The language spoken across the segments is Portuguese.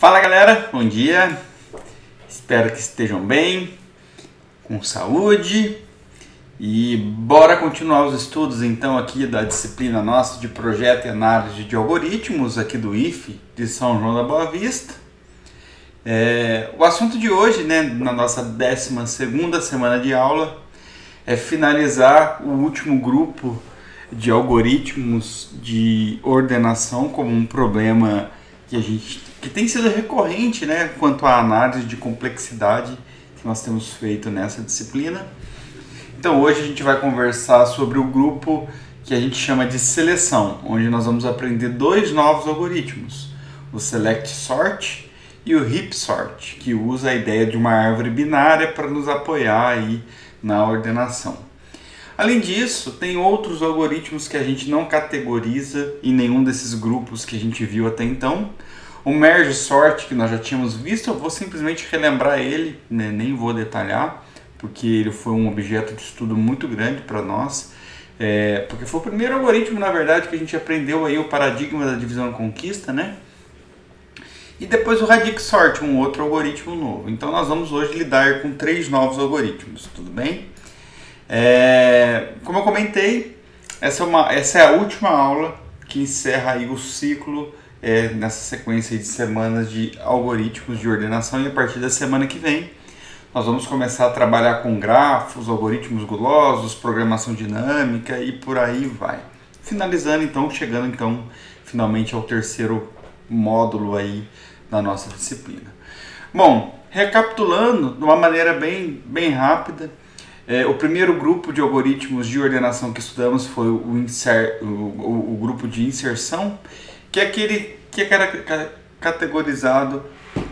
Fala galera, bom dia, espero que estejam bem, com saúde e bora continuar os estudos então aqui da disciplina nossa de projeto e análise de algoritmos aqui do IFE de São João da Boa Vista. O assunto de hoje, né, na nossa 12ª semana de aula, é finalizar o último grupo de algoritmos de ordenação como um problema que tem sido recorrente, né, quanto à análise de complexidade que nós temos feito nessa disciplina. Então hoje a gente vai conversar sobre o grupo que a gente chama de seleção, onde nós vamos aprender dois novos algoritmos, o Select Sort e o Heap Sort, que usa a ideia de uma árvore binária para nos apoiar aí na ordenação. Além disso, tem outros algoritmos que a gente não categoriza em nenhum desses grupos que a gente viu até então. O Merge Sort, que nós já tínhamos visto, eu vou simplesmente relembrar ele, né? Nem vou detalhar, porque ele foi um objeto de estudo muito grande para nós, porque foi o primeiro algoritmo, na verdade, que a gente aprendeu aí o paradigma da divisão e conquista, né? E depois o Radic Sort, um outro algoritmo novo. Então nós vamos hoje lidar com 3 novos algoritmos, tudo bem? Como eu comentei, essa é a última aula que encerra aí o ciclo nessa sequência de semanas de algoritmos de ordenação, e a partir da semana que vem nós vamos começar a trabalhar com grafos, algoritmos gulosos, programação dinâmica e por aí vai. Finalizando então, chegando então finalmente ao 3º módulo aí da nossa disciplina. Bom, recapitulando de uma maneira bem rápida, o primeiro grupo de algoritmos de ordenação que estudamos foi o grupo de inserção, que é aquele que é categorizado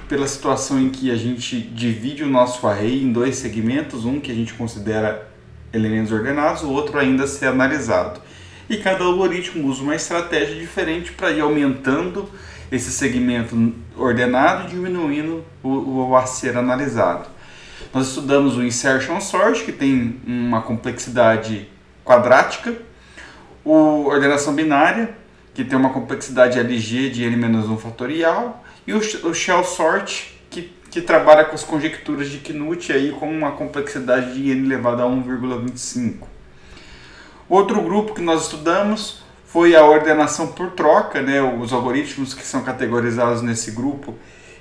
pela situação em que a gente divide o nosso array em 2 segmentos, um que a gente considera elementos ordenados, o outro ainda a ser analisado. E cada algoritmo usa uma estratégia diferente para ir aumentando esse segmento ordenado e diminuindo o a ser analisado. Nós estudamos o Insertion Sort, que tem uma complexidade quadrática, o Ordenação Binária, que tem uma complexidade LG de n-1 fatorial, e o Shell Sort, que trabalha com as conjecturas de Knut aí com uma complexidade de n elevado a 1,25. Outro grupo que nós estudamos foi a ordenação por troca, né? Os algoritmos que são categorizados nesse grupo,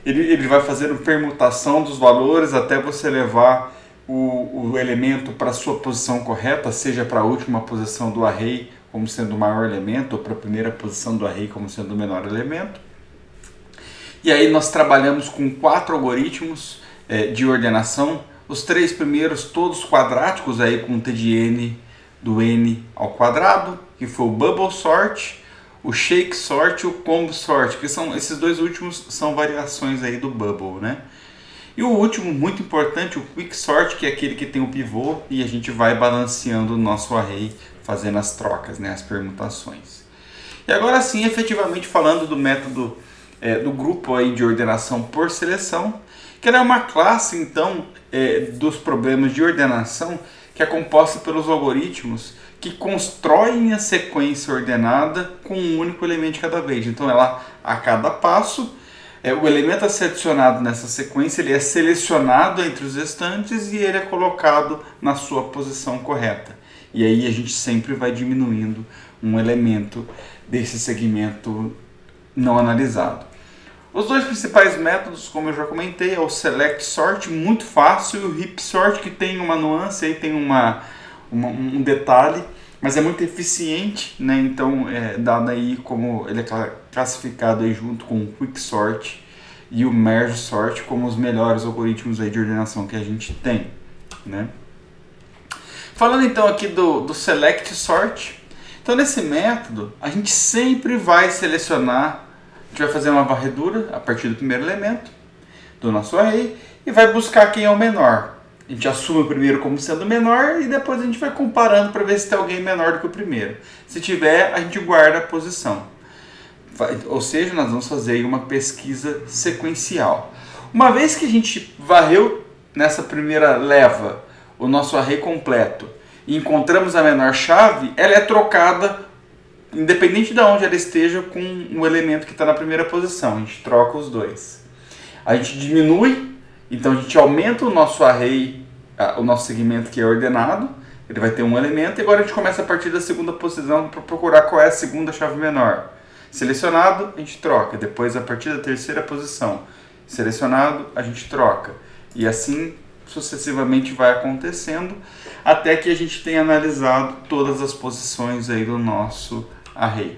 ele vai fazer uma permutação dos valores até você levar o elemento para a sua posição correta, seja para a última posição do array como sendo o maior elemento, ou para a primeira posição do array como sendo o menor elemento. E aí nós trabalhamos com 4 algoritmos de ordenação, os 3 primeiros todos quadráticos, aí com t de n do n ao quadrado, que foi o Bubble Sort, o Shake Sort e o Combo Sort, que são esses 2 últimos são variações aí do Bubble, né? E o último, muito importante, o Quick Sort, que é aquele que tem o pivô e a gente vai balanceando o nosso array, fazendo as trocas, né, as permutações. E agora sim, efetivamente falando do método do grupo aí de ordenação por seleção, que ela é uma classe então dos problemas de ordenação que é composta pelos algoritmos que constroem a sequência ordenada com um único elemento de cada vez. Então ela, a cada passo, o elemento a ser adicionado nessa sequência ele é selecionado entre os restantes e ele é colocado na sua posição correta. E aí a gente sempre vai diminuindo um elemento desse segmento não analisado. Os 2 principais métodos, como eu já comentei, é o Select Sort, muito fácil, e o Heap Sort, que tem uma nuance, aí tem um detalhe, mas é muito eficiente, né? Então dado aí como ele é classificado aí junto com o Quick Sort e o Merge Sort como os melhores algoritmos aí de ordenação que a gente tem, né? Falando então aqui do Select Sort, então nesse método a gente sempre vai selecionar, a gente vai fazer uma varredura a partir do primeiro elemento do nosso array e vai buscar quem é o menor. A gente assume o primeiro como sendo menor e depois a gente vai comparando para ver se tem alguém menor do que o primeiro. Se tiver, a gente guarda a posição. Ou seja, nós vamos fazer aí uma pesquisa sequencial. Uma vez que a gente varreu nessa primeira leva o nosso array completo e encontramos a menor chave, ela é trocada independente de onde ela esteja com o elemento que está na primeira posição. A gente troca os 2. a gente diminui, então a gente aumenta o nosso array, o nosso segmento que é ordenado, ele vai ter um elemento, e agora a gente começa a partir da segunda posição para procurar qual é a segunda chave menor. Selecionado, a gente troca, depois a partir da terceira posição, selecionado, a gente troca, e assim sucessivamente vai acontecendo, até que a gente tenha analisado todas as posições aí do nosso array.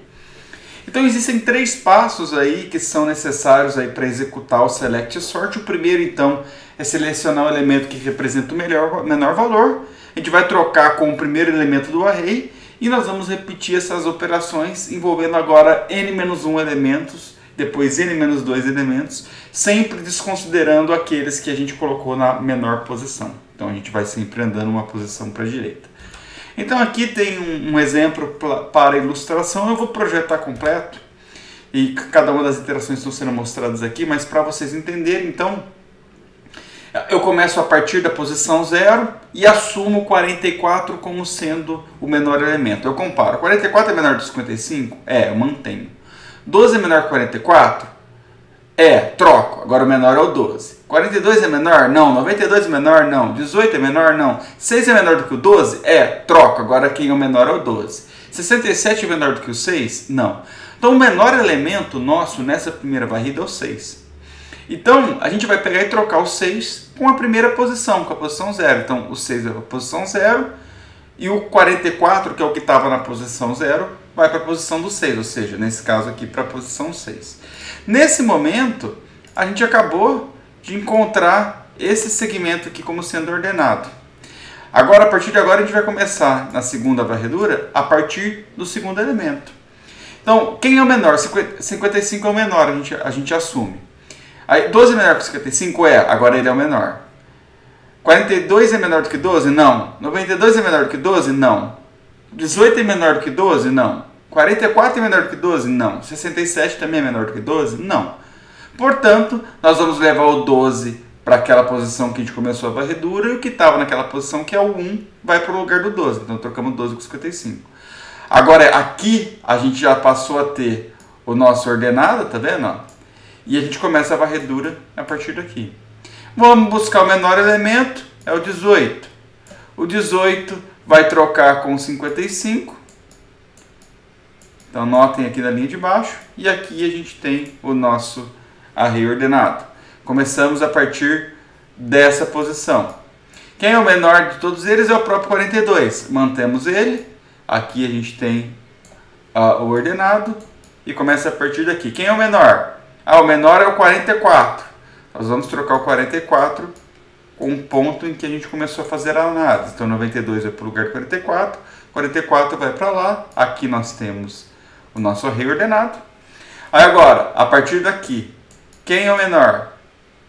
Então existem 3 passos aí que são necessários aí para executar o Select Sort. O primeiro, então, é selecionar o elemento que representa o menor valor. A gente vai trocar com o primeiro elemento do array e nós vamos repetir essas operações envolvendo agora n-1 elementos, depois n-2 elementos, sempre desconsiderando aqueles que a gente colocou na menor posição. Então a gente vai sempre andando uma posição para a direita. Então aqui tem um exemplo para ilustração. Eu vou projetar completo e cada uma das iterações estão sendo mostradas aqui, mas para vocês entenderem, então eu começo a partir da posição 0 e assumo 44 como sendo o menor elemento. Eu comparo, 44 é menor que 55? Eu mantenho. 12 é menor que 44? Troco. Agora o menor é o 12. 42 é menor? Não. 92 é menor? Não. 18 é menor? Não. 6 é menor do que o 12? Troco. Agora quem é o menor é o 12. 67 é menor do que o 6? Não. Então o menor elemento nosso nessa primeira varrida é o 6. Então a gente vai pegar e trocar o 6 com a primeira posição, com a posição 0. Então o 6 vai para a posição 0 e o 44, que é o que estava na posição 0, vai para a posição do 6, ou seja, nesse caso aqui para a posição 6. Nesse momento, a gente acabou de encontrar esse segmento aqui como sendo ordenado. Agora, a partir de agora, a gente vai começar na segunda varredura a partir do segundo elemento. Então, quem é o menor? 55 é o menor, a gente assume. Aí, 12 é menor que 55? Agora ele é o menor. 42 é menor do que 12? Não. 92 é menor do que 12? Não. 18 é menor do que 12? Não. 44 é menor do que 12? Não. 67 também é menor do que 12? Não. Portanto, nós vamos levar o 12 para aquela posição que a gente começou a varredura e o que estava naquela posição, que é o 1, vai para o lugar do 12. Então, trocamos 12 com 55. Agora, aqui, a gente já passou a ter o nosso ordenado, tá vendo? E a gente começa a varredura a partir daqui. Vamos buscar o menor elemento, é o 18. O 18 vai trocar com 55. Então notem aqui na linha de baixo. E aqui a gente tem o nosso array ordenado. Começamos a partir dessa posição. Quem é o menor de todos eles é o próprio 42. Mantemos ele. Aqui a gente tem o ordenado. E começa a partir daqui. Quem é o menor? O menor é o 44. Nós vamos trocar o 44 com um ponto em que a gente começou a fazer a análise. Então 92 vai para o lugar do 44. 44 vai para lá. Aqui nós temos o nosso array ordenado. Aí agora, a partir daqui, quem é o menor?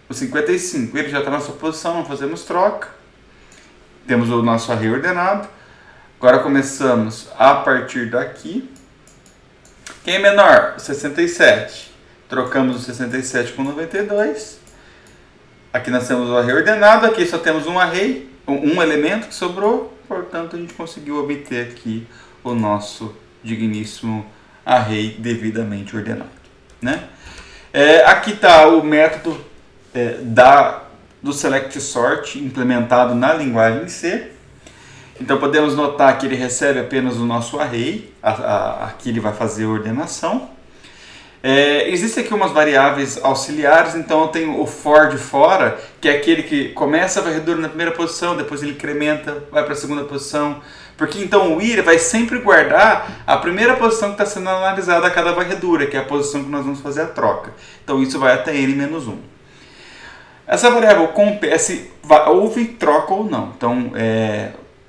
O 55. Ele já está na sua posição, não fazemos troca. Temos o nosso array ordenado. Agora começamos a partir daqui. Quem é menor? O 67. Trocamos o 67 com 92. Aqui nós temos o array ordenado. Aqui só temos um array, um elemento que sobrou. Portanto, a gente conseguiu obter aqui o nosso digníssimo array devidamente ordenado, né? Aqui está o método do Select Sort implementado na linguagem C. Então podemos notar que ele recebe apenas o nosso array, aqui ele vai fazer a ordenação. Existem aqui umas variáveis auxiliares, então eu tenho o for de fora, que é aquele que começa a varredura na primeira posição, depois ele incrementa, vai para a segunda posição, porque então o ir vai sempre guardar a primeira posição que está sendo analisada a cada varredura, que é a posição que nós vamos fazer a troca. Então isso vai até n-1. Essa variável compare se houve troca ou não. Então,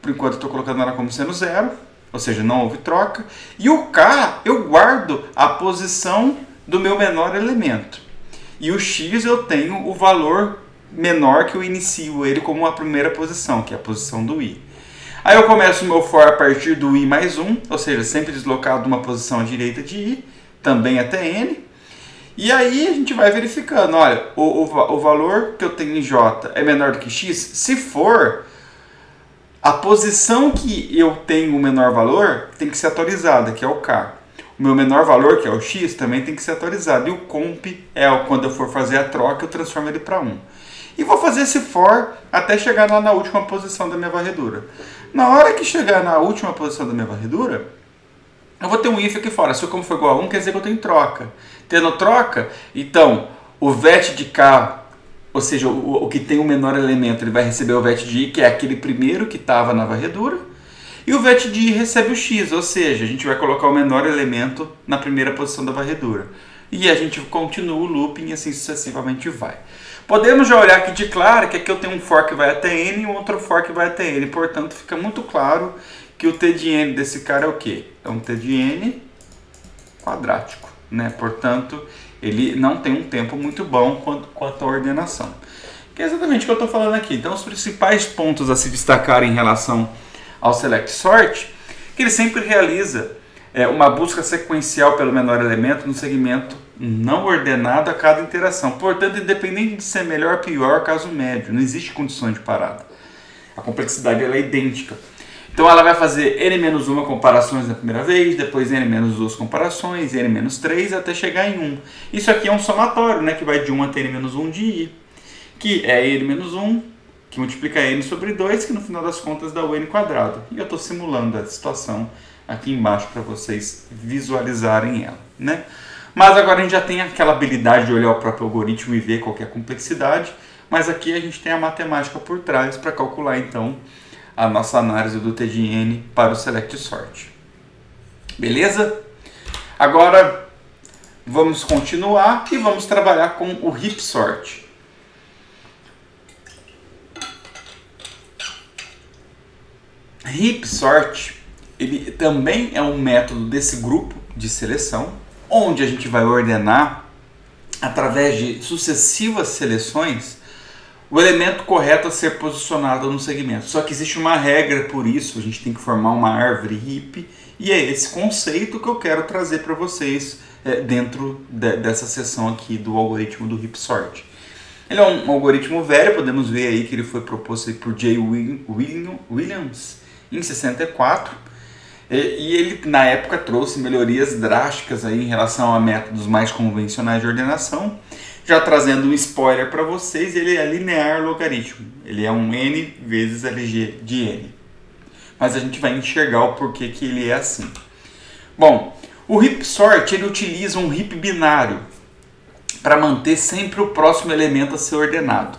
por enquanto eu estou colocando ela como sendo 0, ou seja, não houve troca. E o k eu guardo a posição do meu menor elemento. E o x eu tenho o valor menor que eu inicio ele como a primeira posição, que é a posição do i. Aí eu começo o meu for a partir do i mais 1, ou seja, sempre deslocado de uma posição à direita de i, também até n. E aí a gente vai verificando, olha, o valor que eu tenho em j é menor do que x? Se for, a posição que eu tenho o menor valor tem que ser atualizada, que é o k. o meu menor valor, que é o x, também tem que ser atualizado. E o comp é quando eu for fazer a troca, eu transformo ele para 1. E vou fazer esse for até chegar lá na última posição da minha varredura. Na hora que chegar na última posição da minha varredura, eu vou ter um if aqui fora. Se o comp for igual a 1, quer dizer que eu tenho troca. Tendo troca, então o vet de k, ou seja, o que tem o menor elemento, ele vai receber o vet de i, que é aquele primeiro que estava na varredura. E o vet de i recebe o x, ou seja, a gente vai colocar o menor elemento na primeira posição da varredura. E a gente continua o looping e assim sucessivamente vai. Podemos já olhar aqui de claro que aqui eu tenho um for que vai até n e um outro for que vai até n. Portanto, fica muito claro que o t de n desse cara é o quê? É um t de n quadrático, né? Portanto, ele não tem um tempo muito bom quanto à ordenação. Que é exatamente o que eu estou falando aqui. Então, os principais pontos a se destacar em relação ao Select Sort, que ele sempre realiza uma busca sequencial pelo menor elemento no segmento não ordenado a cada interação. Portanto, independente de ser melhor ou pior, caso médio, não existe condições de parada. A complexidade ela é idêntica. Então ela vai fazer n-1 comparações na primeira vez, depois n-2 comparações, n-3 até chegar em 1. Isso aqui é um somatório, né, que vai de 1 até n-1 de i, que é n-1, que multiplica n sobre 2, que no final das contas dá o n quadrado. E eu estou simulando a situação aqui embaixo para vocês visualizarem ela, né? Mas agora a gente já tem aquela habilidade de olhar o próprio algoritmo e ver qual que é a complexidade, mas aqui a gente tem a matemática por trás para calcular então a nossa análise do t de n para o Select Sort. Beleza? Agora vamos continuar e vamos trabalhar com o Heap Sort. Heap Sort, ele também é um método desse grupo de seleção, onde a gente vai ordenar, através de sucessivas seleções, o elemento correto a ser posicionado no segmento. Só que existe uma regra por isso, a gente tem que formar uma árvore heap, e é esse conceito que eu quero trazer para vocês dentro dessa seção aqui do algoritmo do Heap Sort. Ele é um algoritmo velho, podemos ver aí que ele foi proposto aí por J. Williams em 64, e ele na época trouxe melhorias drásticas aí em relação a métodos mais convencionais de ordenação. Já trazendo um spoiler para vocês, ele é linear logaritmo, ele é um n vezes LG de n. Mas a gente vai enxergar o porquê que ele é assim. Bom, o Heap Sort ele utiliza um heap binário para manter sempre o próximo elemento a ser ordenado.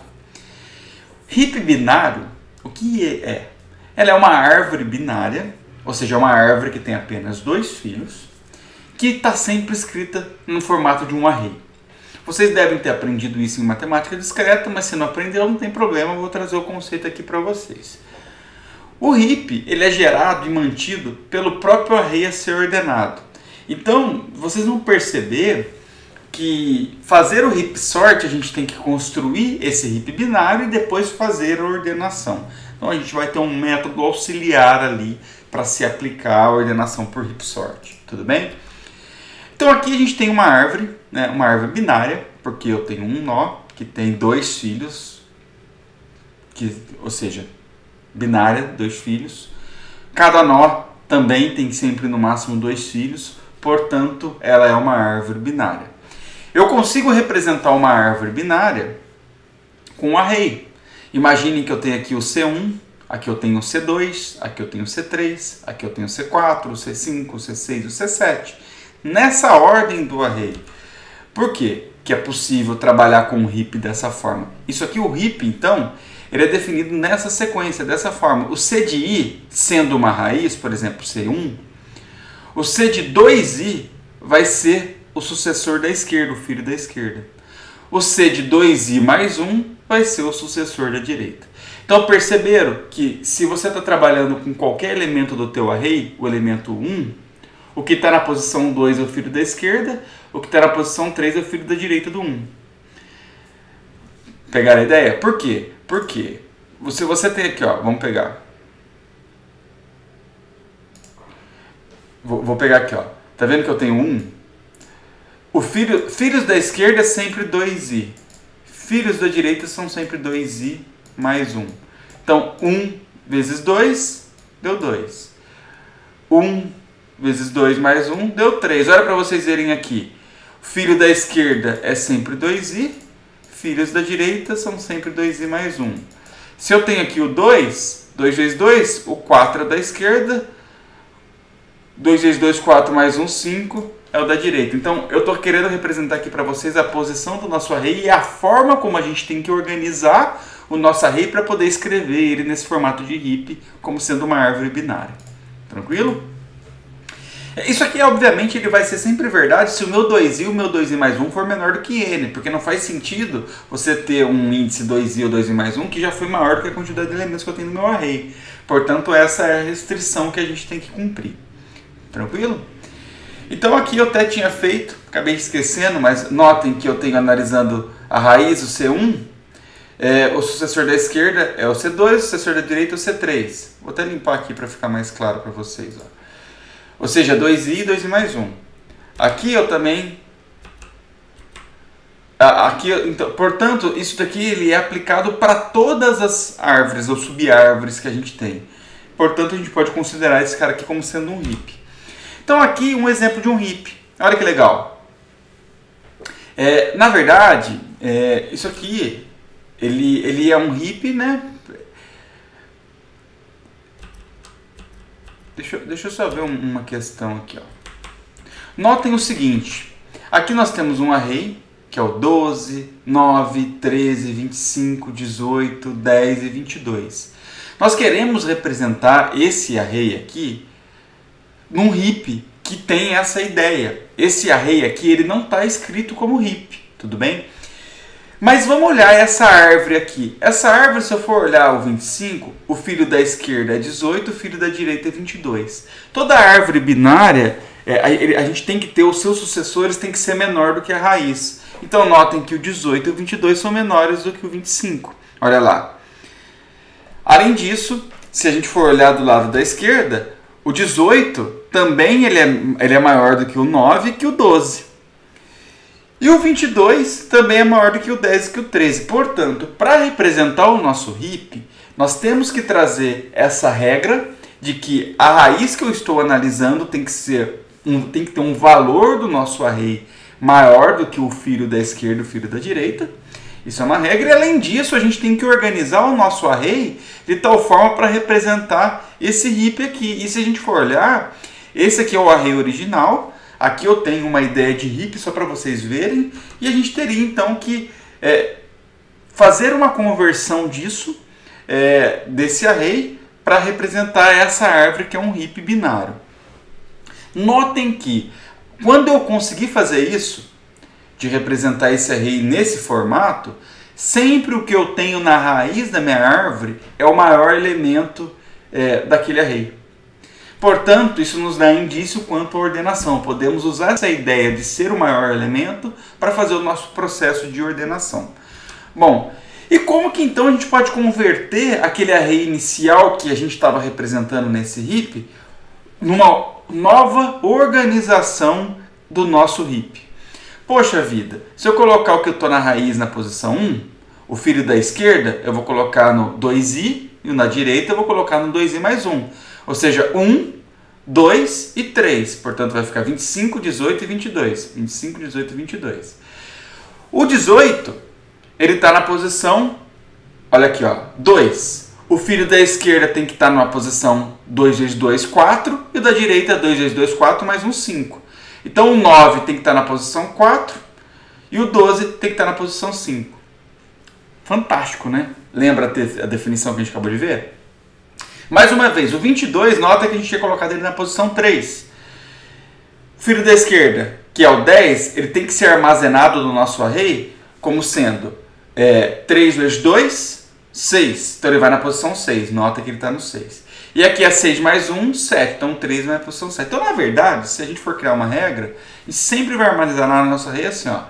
Heap binário, o que é? Ela é uma árvore binária, ou seja, uma árvore que tem apenas 2 filhos, que está sempre escrita no formato de um array. Vocês devem ter aprendido isso em matemática discreta, mas se não aprendeu, não tem problema, eu vou trazer o conceito aqui para vocês. O heap ele é gerado e mantido pelo próprio array a ser ordenado. Então, vocês vão perceber que fazer o heap sort, a gente tem que construir esse heap binário e depois fazer a ordenação. Então, a gente vai ter um método auxiliar ali para se aplicar a ordenação por heap sort. Tudo bem? Então aqui a gente tem uma árvore, né, uma árvore binária, porque eu tenho um nó que tem 2 filhos, ou seja, binária, 2 filhos. Cada nó também tem sempre no máximo 2 filhos, portanto ela é uma árvore binária. Eu consigo representar uma árvore binária com um array. Imaginem que eu tenho aqui o C1, aqui eu tenho o C2, aqui eu tenho o C3, aqui eu tenho o C4, o C5, o C6 e o C7. Nessa ordem do array. Por quê que é possível trabalhar com o heap dessa forma? Isso aqui, o heap, então, ele é definido nessa sequência, dessa forma. O C de i, sendo uma raiz, por exemplo, C1, o C de 2i vai ser o sucessor da esquerda, o filho da esquerda. O C de 2i mais 1 vai ser o sucessor da direita. Então perceberam que se você está trabalhando com qualquer elemento do teu array, o elemento 1, o que está na posição 2 é o filho da esquerda, o que está na posição 3 é o filho da direita do 1. Pegaram a ideia? Por quê? Porque você tem aqui, ó, vamos pegar. Vou pegar aqui, ó. Tá vendo que eu tenho 1? Filhos da esquerda é sempre 2i. Filhos da direita são sempre 2i mais 1. Então, 1 vezes 2 deu 2. 1 vezes 2 mais 1 deu 3. Olha para vocês verem aqui. O filho da esquerda é sempre 2i, filhos da direita são sempre 2i mais 1. Se eu tenho aqui o 2, 2 vezes 2, o 4 é da esquerda, 2 vezes 2, 4 mais 1, 5 é o da direita. Então, eu estou querendo representar aqui para vocês a posição do nosso array e a forma como a gente tem que organizar o nosso array para poder escrever ele nesse formato de heap, como sendo uma árvore binária. Tranquilo? Isso aqui, obviamente, ele vai ser sempre verdade se o meu 2i e o meu 2i mais 1 for menor do que n, porque não faz sentido você ter um índice 2i ou 2i mais 1 que já foi maior do que a quantidade de elementos que eu tenho no meu array. Portanto, essa é a restrição que a gente tem que cumprir. Tranquilo? Então aqui eu até tinha feito, acabei esquecendo, mas notem que eu tenho analisando a raiz, o C1, o sucessor da esquerda é o C2, o sucessor da direita é o C3. Vou até limpar aqui para ficar mais claro para vocês. Ó. Ou seja, 2i e 2i mais 1. Aqui eu também... então, portanto, isso daqui ele é aplicado para todas as árvores ou subárvores que a gente tem. Portanto, a gente pode considerar esse cara aqui como sendo um heap. Então aqui um exemplo de um heap. Olha que legal. Na verdade, isso aqui ele é um heap, né? Deixa eu só ver uma questão aqui. Ó. Notem o seguinte. Aqui nós temos um array, que é o 12, 9, 13, 25, 18, 10 e 22. Nós queremos representar esse array aqui num heap que tem essa ideia. Esse array aqui ele não está escrito como heap, tudo bem? Mas vamos olhar essa árvore aqui. Essa árvore, se eu for olhar o 25, o filho da esquerda é 18, o filho da direita é 22. Toda árvore binária, a gente tem que ter os seus sucessores tem que ser menor do que a raiz. Então notem que o 18 e o 22 são menores do que o 25. Olha lá. Além disso, se a gente for olhar do lado da esquerda, o 18 também ele é maior do que o 9 e que o 12. E o 22 também é maior do que o 10 e que o 13. Portanto, para representar o nosso heap, nós temos que trazer essa regra de que a raiz que eu estou analisando tem que ter um valor do nosso array maior do que o filho da esquerda e o filho da direita. Isso é uma regra. E além disso, a gente tem que organizar o nosso array de tal forma para representar esse heap aqui. E se a gente for olhar, esse aqui é o array original. Aqui eu tenho uma ideia de heap só para vocês verem. E a gente teria então que fazer uma conversão disso, desse array, para representar essa árvore que é um heap binário. Notem que quando eu conseguir fazer isso, de representar esse array nesse formato, sempre o que eu tenho na raiz da minha árvore é o maior elemento daquele array. Portanto, isso nos dá indício quanto à ordenação. Podemos usar essa ideia de ser o maior elemento para fazer o nosso processo de ordenação. Bom, e como que então a gente pode converter aquele array inicial que a gente estava representando nesse heap numa nova organização do nosso heap? Poxa vida, se eu colocar o que eu estou na raiz na posição 1, o filho da esquerda eu vou colocar no 2i e o na direita eu vou colocar no 2i mais 1. Ou seja, 1, 2 e 3. Portanto, vai ficar 25, 18 e 22. 25, 18 e 22. O 18, ele está na posição, olha aqui, ó, 2. O filho da esquerda tem que estar numa posição 2 vezes 2, 4. E o da direita, 2 vezes 2, 4, mais um 5. Então, o 9 tem que estar na posição 4. E o 12 tem que estar na posição 5. Fantástico, né? Lembra a definição que a gente acabou de ver? Mais uma vez, o 22, nota que a gente tinha colocado ele na posição 3. O filho da esquerda, que é o 10, ele tem que ser armazenado no nosso array como sendo 3 vezes 2, 6. Então ele vai na posição 6, nota que ele está no 6. E aqui é 6 mais 1, 7. Então 3 vai na posição 7. Então, na verdade, se a gente for criar uma regra, a gente sempre vai armazenar no nosso array assim, ó.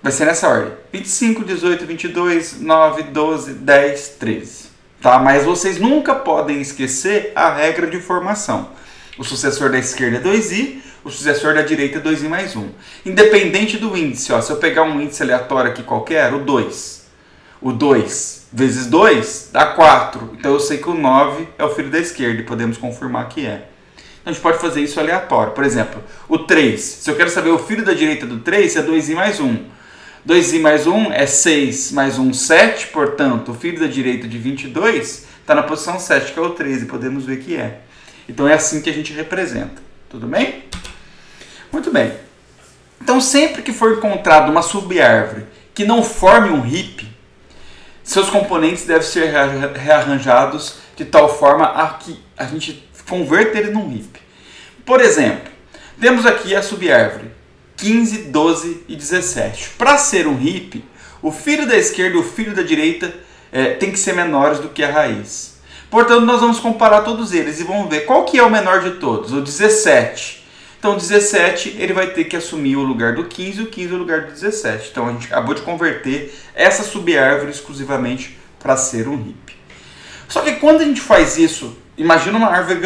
Vai ser nessa ordem. 25, 18, 22, 9, 12, 10, 13. Tá? Mas vocês nunca podem esquecer a regra de formação. O sucessor da esquerda é 2i, o sucessor da direita é 2i mais 1. Independente do índice, ó, se eu pegar um índice aleatório aqui qualquer, o 2. O 2 vezes 2 dá 4. Então eu sei que o 9 é o filho da esquerda e podemos confirmar que é. a gente pode fazer isso aleatório. Por exemplo, o 3. Se eu quero saber o filho da direita do 3, é 2i mais 1. 2i mais 1 é 6 mais 1, 7. Portanto, o filho da direita de 22 está na posição 7, que é o 13. Podemos ver que é. Então é assim que a gente representa. Tudo bem? Muito bem. Então sempre que for encontrado uma subárvore que não forme um heap, seus componentes devem ser rearranjados de tal forma a que a gente converta ele num heap. Por exemplo, temos aqui a subárvore 15, 12 e 17. Para ser um heap, o filho da esquerda e o filho da direita tem que ser menores do que a raiz. Portanto, nós vamos comparar todos eles e vamos ver qual que é o menor de todos, o 17. Então, o 17 ele vai ter que assumir o lugar do 15 e o 15 o lugar do 17. Então, a gente acabou de converter essa subárvore exclusivamente para ser um heap. Só que quando a gente faz isso, imagina uma árvore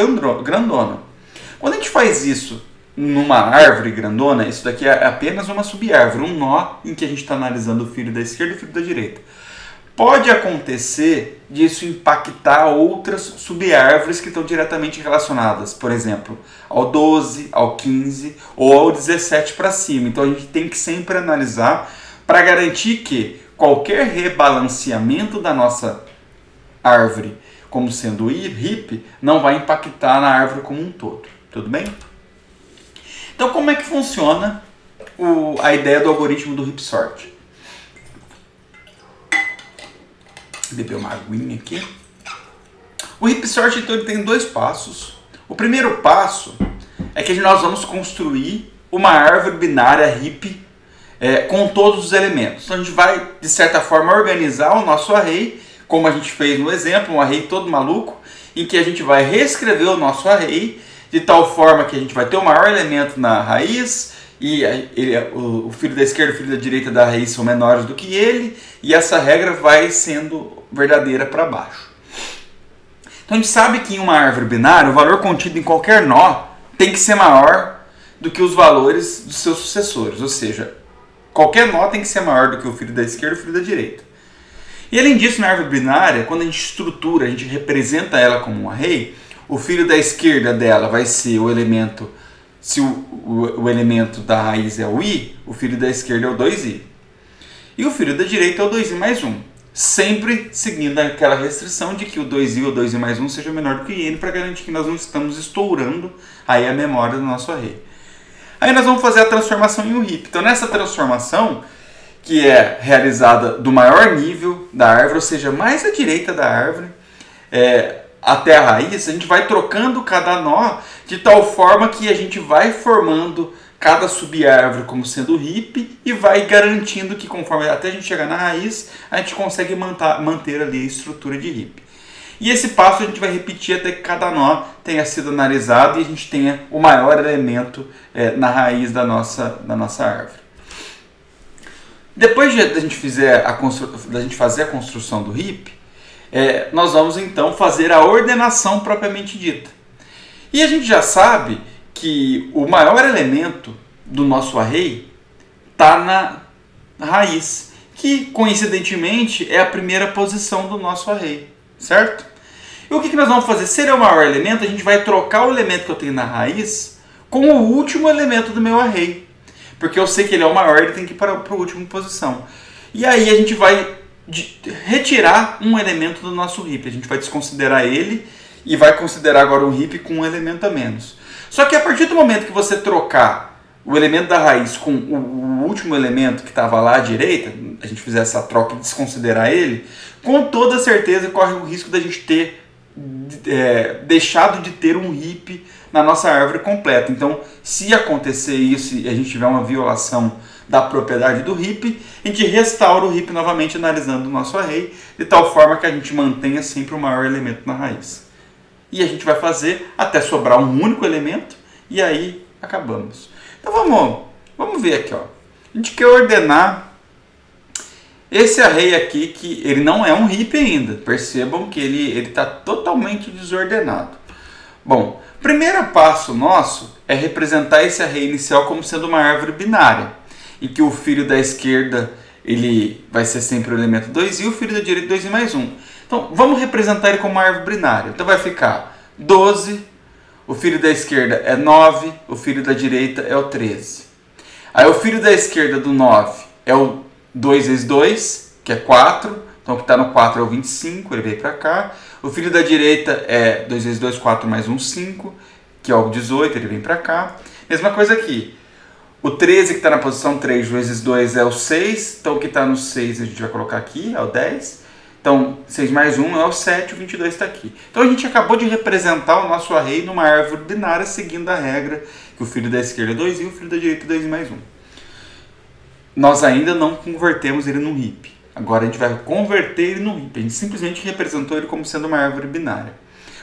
grandona. Quando a gente faz isso numa árvore grandona, isso daqui é apenas uma subárvore, um nó em que a gente está analisando o filho da esquerda e o filho da direita. Pode acontecer disso impactar outras subárvores que estão diretamente relacionadas, por exemplo, ao 12, ao 15 ou ao 17 para cima. Então a gente tem que sempre analisar para garantir que qualquer rebalanceamento da nossa árvore como sendo heap não vai impactar na árvore como um todo. Tudo bem? Então como é que funciona a ideia do algoritmo do heap sort? Beber uma aguinha aqui. O heap sort então ele tem dois passos. O primeiro passo é que nós vamos construir uma árvore binária heap com todos os elementos. Então a gente vai, de certa forma, organizar o nosso array, como a gente fez no exemplo, um array todo maluco, em que a gente vai reescrever o nosso array de tal forma que a gente vai ter o maior elemento na raiz, e o filho da esquerda e o filho da direita da raiz são menores do que ele, e essa regra vai sendo verdadeira para baixo. Então a gente sabe que em uma árvore binária, o valor contido em qualquer nó tem que ser maior do que os valores dos seus sucessores, ou seja, qualquer nó tem que ser maior do que o filho da esquerda e o filho da direita. E além disso, na árvore binária, quando a gente estrutura, a gente representa ela como um array, o filho da esquerda dela vai ser o elemento. Se o elemento da raiz é o i, o filho da esquerda é o 2i. E o filho da direita é o 2i mais 1. Sempre seguindo aquela restrição de que o 2i ou 2i mais 1 seja menor do que n, para garantir que nós não estamos estourando aí a memória do nosso array. Aí nós vamos fazer a transformação em um heap. Então nessa transformação, que é realizada do maior nível da árvore, ou seja, mais à direita da árvore, até a raiz, a gente vai trocando cada nó de tal forma que a gente vai formando cada subárvore como sendo heap e vai garantindo que conforme até a gente chegar na raiz, a gente consegue manter ali a estrutura de heap. E esse passo a gente vai repetir até que cada nó tenha sido analisado e a gente tenha o maior elemento na raiz da nossa árvore. Depois da gente fazer a construção do heap, nós vamos então fazer a ordenação propriamente dita. E a gente já sabe que o maior elemento do nosso array está na raiz, que coincidentemente é a primeira posição do nosso array, certo? E o que nós vamos fazer? Se ele é o maior elemento, a gente vai trocar o elemento que eu tenho na raiz com o último elemento do meu array, porque eu sei que ele é o maior, ele tem que ir para a última posição. E aí a gente vai retirar um elemento do nosso heap. A gente vai desconsiderar ele e vai considerar agora um heap com um elemento a menos. Só que a partir do momento que você trocar o elemento da raiz com o último elemento que estava lá à direita, a gente fizer essa troca e desconsiderar ele, com toda certeza corre o risco da gente ter deixado de ter um heap na nossa árvore completa. Então, se acontecer isso e a gente tiver uma violação da propriedade do heap, a gente restaura o heap novamente analisando o nosso array, de tal forma que a gente mantenha sempre o maior elemento na raiz. E a gente vai fazer até sobrar um único elemento e aí acabamos. Então vamos ver aqui. Ó. A gente quer ordenar esse array aqui, que ele não é um heap ainda. Percebam que ele está totalmente desordenado. Bom, o primeiro passo nosso é representar esse array inicial como sendo uma árvore binária, em que o filho da esquerda ele vai ser sempre o elemento 2i e o filho da direita 2i mais 1. Então, vamos representar ele como uma árvore binária. Então vai ficar 12, o filho da esquerda é 9, o filho da direita é o 13. Aí o filho da esquerda do 9 é o 2 vezes 2, que é 4. Então o que está no 4 é o 25, ele veio para cá. O filho da direita é 2 vezes 2, 4 mais 1, 5, que é o 18, ele vem para cá. Mesma coisa aqui. O 13 que está na posição 3 vezes 2 é o 6. Então o que está no 6 a gente vai colocar aqui, é o 10. Então 6 mais 1 é o 7, o 22 está aqui. Então a gente acabou de representar o nosso array numa árvore binária seguindo a regra que o filho da esquerda é 2 e o filho da direita é 2 mais 1. Nós ainda não convertemos ele num heap. Agora a gente vai converter ele num heap. A gente simplesmente representou ele como sendo uma árvore binária.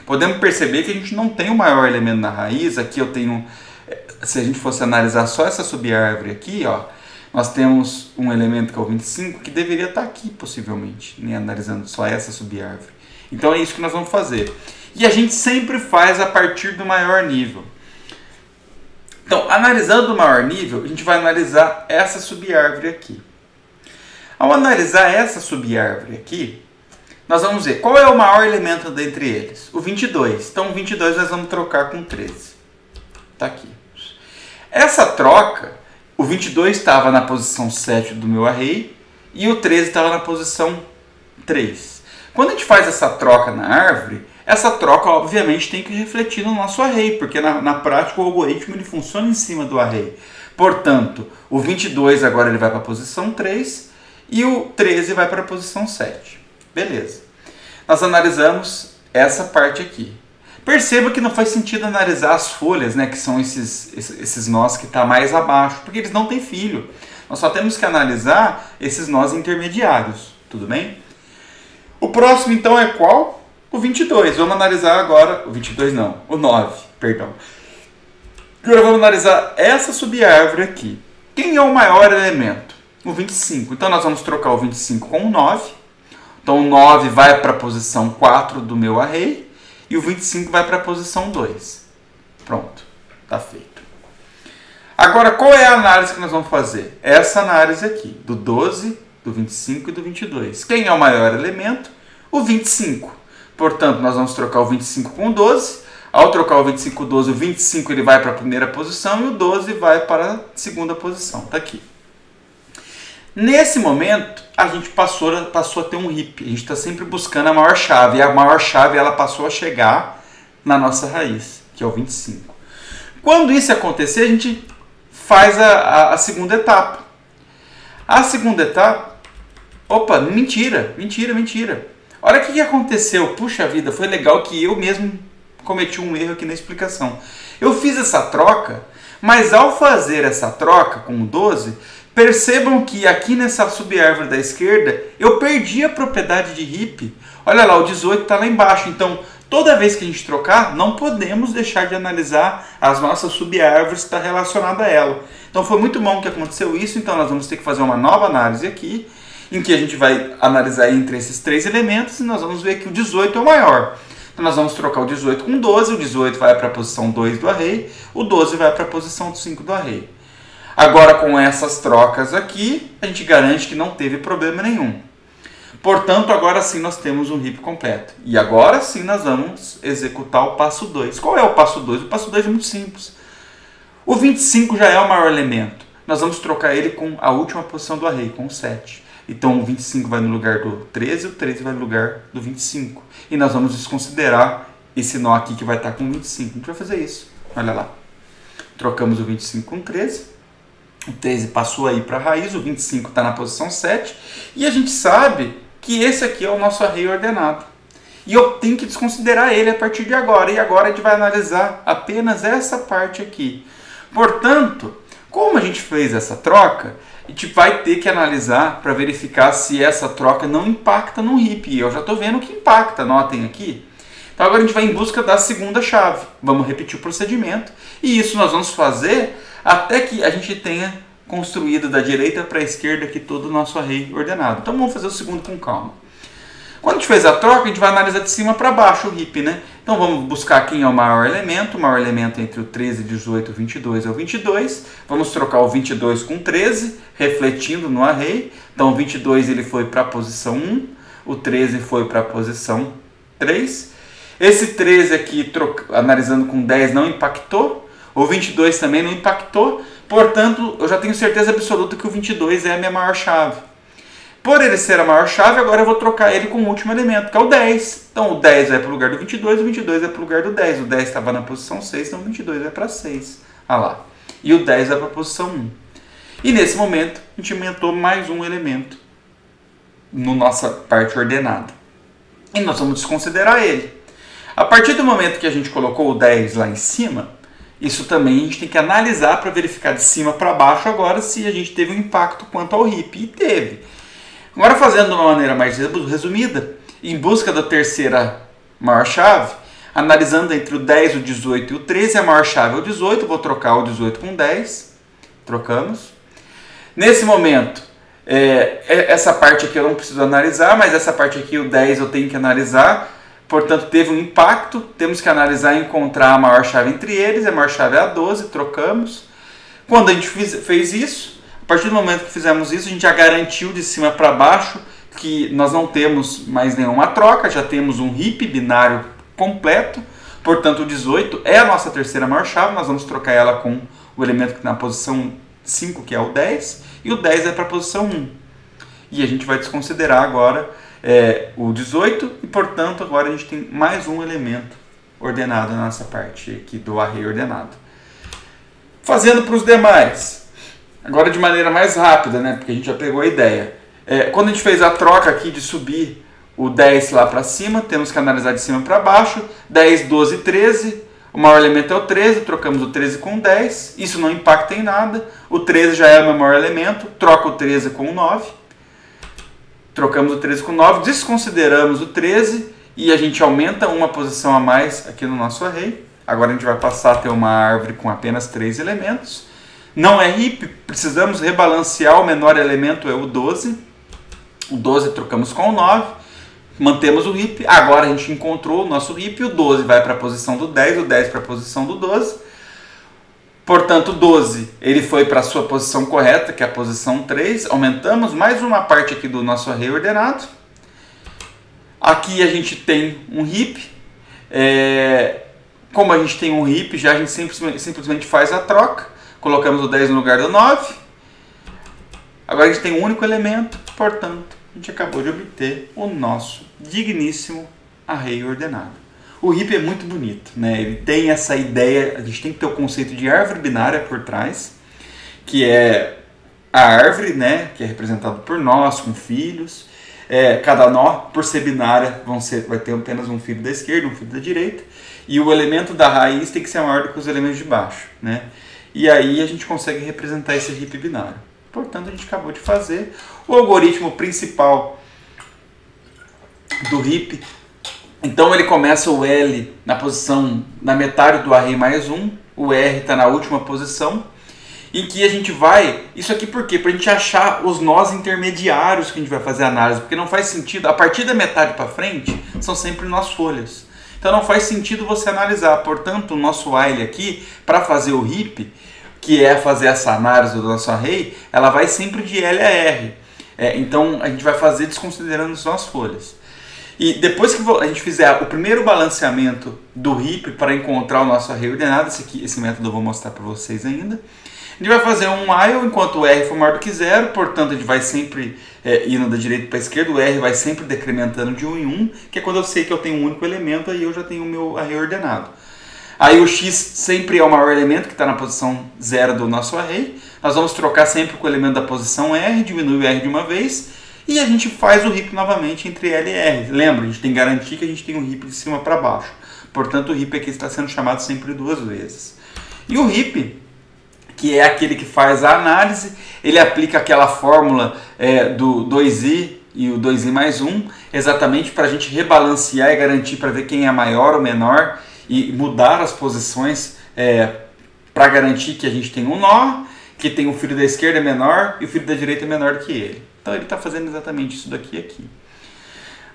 Podemos perceber que a gente não tem o maior elemento na raiz. Aqui eu tenho, se a gente fosse analisar só essa subárvore aqui, ó, nós temos um elemento que é o 25 que deveria estar aqui possivelmente, né, analisando só essa subárvore. Então é isso que nós vamos fazer. E a gente sempre faz a partir do maior nível. Então, analisando o maior nível, a gente vai analisar essa subárvore aqui. Ao analisar essa subárvore aqui, nós vamos ver qual é o maior elemento dentre eles. O 22. Então, o 22 nós vamos trocar com 13. Está aqui. Essa troca, o 22 estava na posição 7 do meu array e o 13 estava na posição 3. Quando a gente faz essa troca na árvore, essa troca obviamente tem que refletir no nosso array, porque na prática o algoritmo ele funciona em cima do array. Portanto, o 22 agora ele vai para a posição 3 e o 13 vai para a posição 7. Beleza. Nós analisamos essa parte aqui. Perceba que não faz sentido analisar as folhas, né, que são esses nós que estão mais abaixo, porque eles não têm filho. Nós só temos que analisar esses nós intermediários, tudo bem? O próximo então é qual? O 22. Vamos analisar agora, o 22 não, o 9, perdão. Agora vamos analisar essa subárvore aqui. Quem é o maior elemento? O 25. Então nós vamos trocar o 25 com o 9. Então o 9 vai para a posição 4 do meu array e o 25 vai para a posição 2. Pronto, está feito. Agora qual é a análise que nós vamos fazer? Essa análise aqui, do 12, do 25 e do 22. Quem é o maior elemento? O 25. Portanto, nós vamos trocar o 25 com o 12. Ao trocar o 25 com o 12, o 25 ele vai para a primeira posição e o 12 vai para a segunda posição. Está aqui. Nesse momento, a gente passou a ter um heap. A gente está sempre buscando a maior chave. E a maior chave ela passou a chegar na nossa raiz, que é o 25. Quando isso acontecer, a gente faz a segunda etapa. A segunda etapa... Opa, mentira. Olha o que aconteceu. Puxa vida, foi legal que eu mesmo cometi um erro aqui na explicação. Eu fiz essa troca, mas ao fazer essa troca com o 12... Percebam que aqui nessa subárvore da esquerda, eu perdi a propriedade de heap. Olha lá, o 18 está lá embaixo. Então, toda vez que a gente trocar, não podemos deixar de analisar as nossas subárvores que está relacionada a ela. Então, foi muito bom que aconteceu isso. Então, nós vamos ter que fazer uma nova análise aqui, em que a gente vai analisar entre esses três elementos e nós vamos ver que o 18 é o maior. Então, nós vamos trocar o 18 com o 12. O 18 vai para a posição 2 do array. O 12 vai para a posição 5 do array. Agora, com essas trocas aqui, a gente garante que não teve problema nenhum. Portanto, agora sim nós temos um heap completo. E agora sim nós vamos executar o passo 2. Qual é o passo 2? O passo 2 é muito simples. O 25 já é o maior elemento. Nós vamos trocar ele com a última posição do array, com o 7. Então, o 25 vai no lugar do 13, o 13 vai no lugar do 25. E nós vamos desconsiderar esse nó aqui que vai estar com 25. A gente vai fazer isso. Olha lá. Trocamos o 25 com o 13. O 13 passou aí para a raiz, o 25 está na posição 7. E a gente sabe que esse aqui é o nosso array ordenado. E eu tenho que desconsiderar ele a partir de agora. E agora a gente vai analisar apenas essa parte aqui. Portanto, como a gente fez essa troca, a gente vai ter que analisar para verificar se essa troca não impacta no heap. E eu já estou vendo que impacta, notem aqui. Então agora a gente vai em busca da segunda chave. Vamos repetir o procedimento. E isso nós vamos fazer até que a gente tenha construído da direita para a esquerda aqui todo o nosso array ordenado. Então vamos fazer o segundo com calma. Quando a gente fez a troca, a gente vai analisar de cima para baixo o heap, né? Então vamos buscar quem é o maior elemento. O maior elemento entre o 13, 18 e o 22 é o 22. Vamos trocar o 22 com o 13, refletindo no array. Então o 22 ele foi para a posição 1, o 13 foi para a posição 3. Esse 13 aqui, analisando com 10, não impactou. O 22 também não impactou. Portanto, eu já tenho certeza absoluta que o 22 é a minha maior chave. Por ele ser a maior chave, agora eu vou trocar ele com o último elemento, que é o 10. Então o 10 vai para o lugar do 22, o 22 vai para o lugar do 10. O 10 estava na posição 6, então o 22 vai para 6. Ah lá. E o 10 vai para a posição 1. E nesse momento, a gente aumentou mais um elemento na nossa parte ordenada. E nós vamos desconsiderar ele. A partir do momento que a gente colocou o 10 lá em cima, isso também a gente tem que analisar para verificar de cima para baixo agora se a gente teve um impacto quanto ao RIP. E teve. Agora fazendo de uma maneira mais resumida, em busca da terceira maior chave, analisando entre o 10, o 18 e o 13, a maior chave é o 18, vou trocar o 18 com 10, trocamos. Nesse momento, essa parte aqui eu não preciso analisar, mas essa parte aqui, o 10, eu tenho que analisar, portanto teve um impacto, temos que analisar e encontrar a maior chave entre eles, a maior chave é a 12, trocamos. Quando a gente fez isso, a partir do momento que fizemos isso, a gente já garantiu de cima para baixo que nós não temos mais nenhuma troca, já temos um RIP binário completo, portanto o 18 é a nossa terceira maior chave, nós vamos trocar ela com o elemento que está na posição 5, que é o 10, e o 10 é para a posição 1. E a gente vai desconsiderar agora o 18, e portanto agora a gente tem mais um elemento ordenado na nossa parte aqui do array ordenado. Fazendo para os demais, agora de maneira mais rápida, né, porque a gente já pegou a ideia. Quando a gente fez a troca aqui de subir o 10 lá para cima, temos que analisar de cima para baixo, 10, 12, 13, o maior elemento é o 13, trocamos o 13 com o 10, isso não impacta em nada, o 13 já é o meu maior elemento, troca o 13 com o 9, trocamos o 13 com o 9, desconsideramos o 13 e a gente aumenta uma posição a mais aqui no nosso array. Agora a gente vai passar a ter uma árvore com apenas 3 elementos. Não é RIP, precisamos rebalancear, o menor elemento é o 12. O 12 trocamos com o 9, mantemos o RIP. Agora a gente encontrou o nosso RIP, o 12 vai para a posição do 10, o 10 para a posição do 12. Portanto, o 12 ele foi para a sua posição correta, que é a posição 3. Aumentamos mais uma parte aqui do nosso array ordenado. Aqui a gente tem um RIP. Como a gente tem um RIP, já a gente simplesmente faz a troca. Colocamos o 10 no lugar do 9. Agora a gente tem um único elemento, portanto, a gente acabou de obter o nosso digníssimo array ordenado. O RIP é muito bonito, né? Ele tem essa ideia, a gente tem que ter o conceito de árvore binária por trás, que é a árvore, né, que é representado por nós, com filhos. Cada nó, por ser binária, vai ter apenas um filho da esquerda, um filho da direita, e o elemento da raiz tem que ser maior do que os elementos de baixo, né? E aí a gente consegue representar esse RIP binário. Portanto, a gente acabou de fazer o algoritmo principal do RIP. Então ele começa o L na metade do array mais 1, o R está na última posição, em que a gente vai... Isso aqui por quê? Para a gente achar os nós intermediários que a gente vai fazer a análise, porque não faz sentido, a partir da metade para frente, são sempre nós folhas. Então não faz sentido você analisar. Portanto, o nosso while aqui, para fazer o RIP, que é fazer essa análise do nosso array, ela vai sempre de L a R. Então a gente vai fazer desconsiderando as nossas folhas. E depois que a gente fizer o primeiro balanceamento do RIP para encontrar o nosso array ordenado, esse método eu vou mostrar para vocês ainda, a gente vai fazer um while enquanto o R for maior do que 0, portanto a gente vai sempre indo da direita para a esquerda, o R vai sempre decrementando de 1 em 1, que é quando eu sei que eu tenho um único elemento, aí eu já tenho o meu array ordenado. Aí o X sempre é o maior elemento, que está na posição 0 do nosso array. Nós vamos trocar sempre com o elemento da posição R, diminui o R de uma vez, e a gente faz o RIP novamente entre L e R. Lembra, a gente tem que garantir que a gente tem um RIP de cima para baixo. Portanto, o RIP aqui está sendo chamado sempre 2 vezes. E o RIP, que é aquele que faz a análise, ele aplica aquela fórmula do 2i e o 2i mais 1, exatamente para a gente rebalancear e garantir para ver quem é maior ou menor, e mudar as posições para garantir que a gente tem um nó, que tem o filho da esquerda menor e o filho da direita menor do que ele. Então ele está fazendo exatamente isso daqui aqui.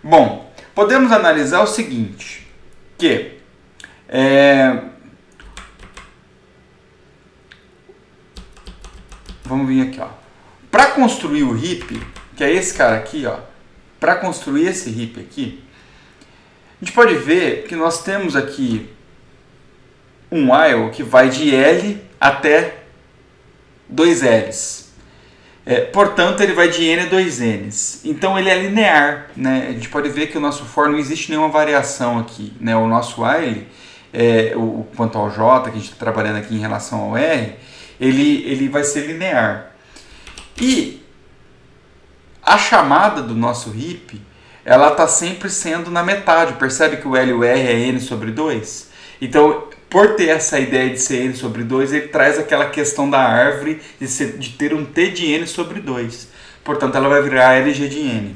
Bom, podemos analisar o seguinte, que vamos vir aqui, ó. Para construir o RIP, que é esse cara aqui, ó, para construir esse RIP aqui, A gente pode ver que nós temos aqui um while que vai de L até 2Ls. Portanto, ele vai de N a 2Ns. Então, ele é linear, né? A gente pode ver que o nosso for não existe nenhuma variação aqui, né? O nosso while, quanto ao J, que a gente está trabalhando aqui em relação ao R, ele vai ser linear. E a chamada do nosso heap, ela está sempre sendo na metade. Percebe que o L e o R é N sobre 2? Então, por ter essa ideia de ser N sobre 2, ele traz aquela questão da árvore de ter um T de N sobre 2. Portanto, ela vai virar LG de N.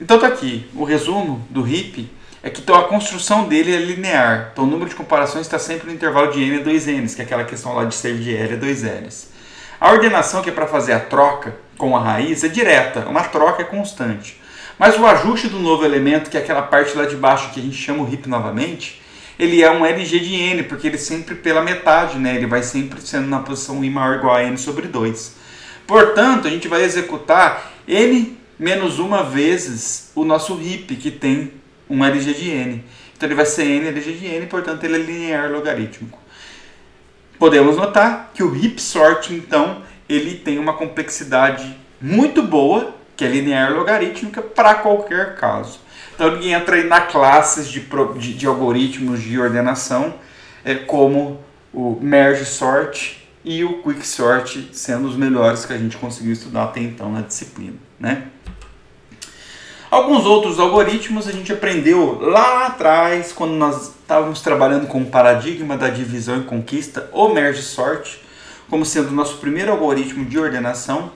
Então, tá aqui. O resumo do heap é que então, a construção dele é linear. Então, o número de comparações está sempre no intervalo de N a 2Ns, que é aquela questão lá de ser de L a 2Ls. A ordenação, que é para fazer a troca com a raiz, é direta. Uma troca é constante. Mas o ajuste do novo elemento, que é aquela parte lá de baixo que a gente chama o heap novamente, ele é um LG de N, porque ele sempre pela metade, né? Ele vai sempre sendo na posição I maior ou igual a N sobre 2. Portanto, a gente vai executar N menos uma vezes o nosso heap, que tem um LG de N. Então ele vai ser N LG de N, portanto ele é linear logarítmico. Podemos notar que o heap sort, então, ele tem uma complexidade muito boa, que é linear logarítmica, para qualquer caso. Então ele entra aí na classes de algoritmos de ordenação, como o merge sort e o quick sort, sendo os melhores que a gente conseguiu estudar até então na disciplina, né? Alguns outros algoritmos a gente aprendeu lá atrás, quando nós estávamos trabalhando com o paradigma da divisão e conquista, o merge sort, como sendo o nosso primeiro algoritmo de ordenação,